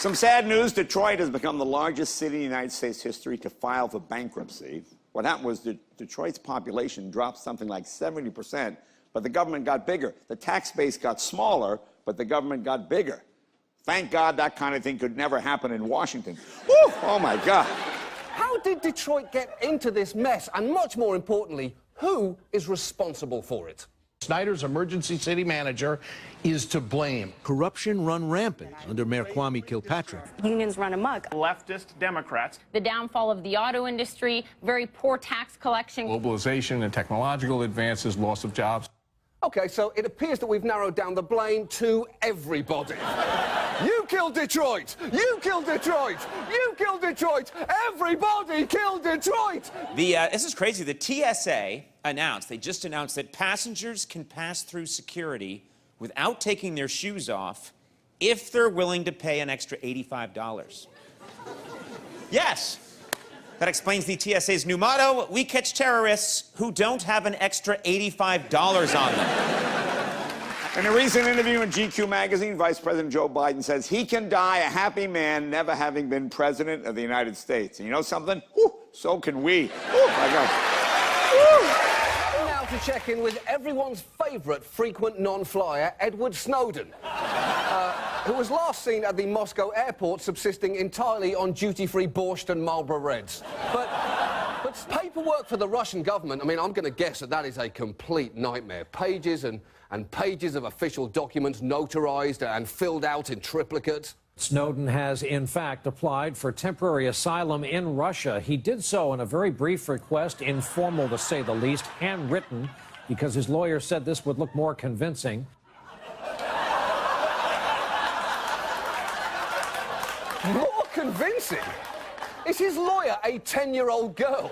Some sad news. Detroit has become the largest city in United States history to file for bankruptcy. What happened was that Detroit's population dropped something like 70%, but the government got bigger. The tax base got smaller, but the government got bigger. Thank God that kind of thing could never happen in Washington. Woo! Oh, my God. How did Detroit get into this mess? And much more importantly, who is responsible for it? Snyder's emergency city manager is to blame. Corruption run rampant under Mayor Kwame Kilpatrick. Unions run amok. Leftist Democrats. The downfall of the auto industry, very poor tax collection. Globalization and technological advances, loss of jobs. OK, so it appears that we've narrowed down the blame to everybody. You killed Detroit! You killed Detroit! You killed Detroit! Everybody killed Detroit! This is crazy. The TSA they just announced that passengers can pass through security without taking their shoes off if they're willing to pay an extra $85. Yes! That explains the TSA's new motto: we catch terrorists who don't have an extra $85 on them. In a recent interview in GQ magazine, Vice President Joe Biden says he can die a happy man never having been president of the United States. And you know something? Woo, so can we. Woo, my God. Woo. Now to check in with everyone's favourite frequent non-flyer, Edward Snowden, who was last seen at the Moscow airport subsisting entirely on duty-free borscht and Marlboro Reds. But paperwork for the Russian government, I mean, I'm going to guess that is a complete nightmare. Pages and pages of official documents notarized and filled out in triplicate. Snowden has, in fact, applied for temporary asylum in Russia. He did so in a very brief request, informal to say the least, handwritten, because his lawyer said this would look more convincing. More convincing? Is his lawyer a 10-year-old girl?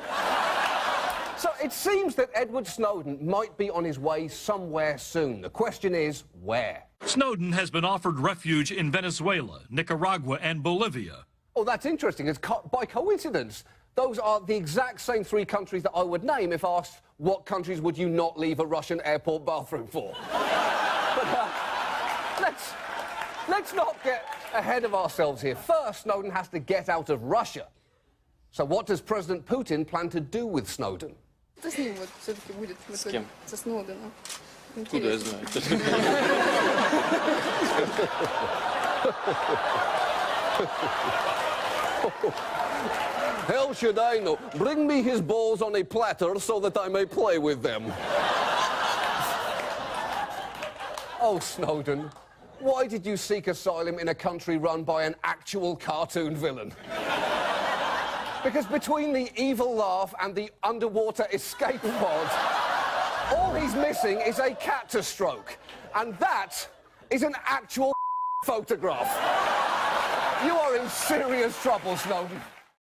So it seems that Edward Snowden might be on his way somewhere soon. The question is, where? Snowden has been offered refuge in Venezuela, Nicaragua, and Bolivia. Oh, that's interesting. It's by coincidence, those are the exact same three countries that I would name if asked what countries would you not leave a Russian airport bathroom for. But let's not get ahead of ourselves here. First, Snowden has to get out of Russia. So what does President Putin plan to do with Snowden? Что с ним вот все-таки будет в итоге? Со Сноуденом? Куда я знаю? Hell should I know? Bring me his balls on a platter so that I may play with them. Oh, Snowden, why did you seek asylum in a country run by an actual cartoon villain? Because between the evil laugh and the underwater escape pod, all he's missing is a cat to stroke. And that is an actual photograph. You are in serious trouble, Snowden.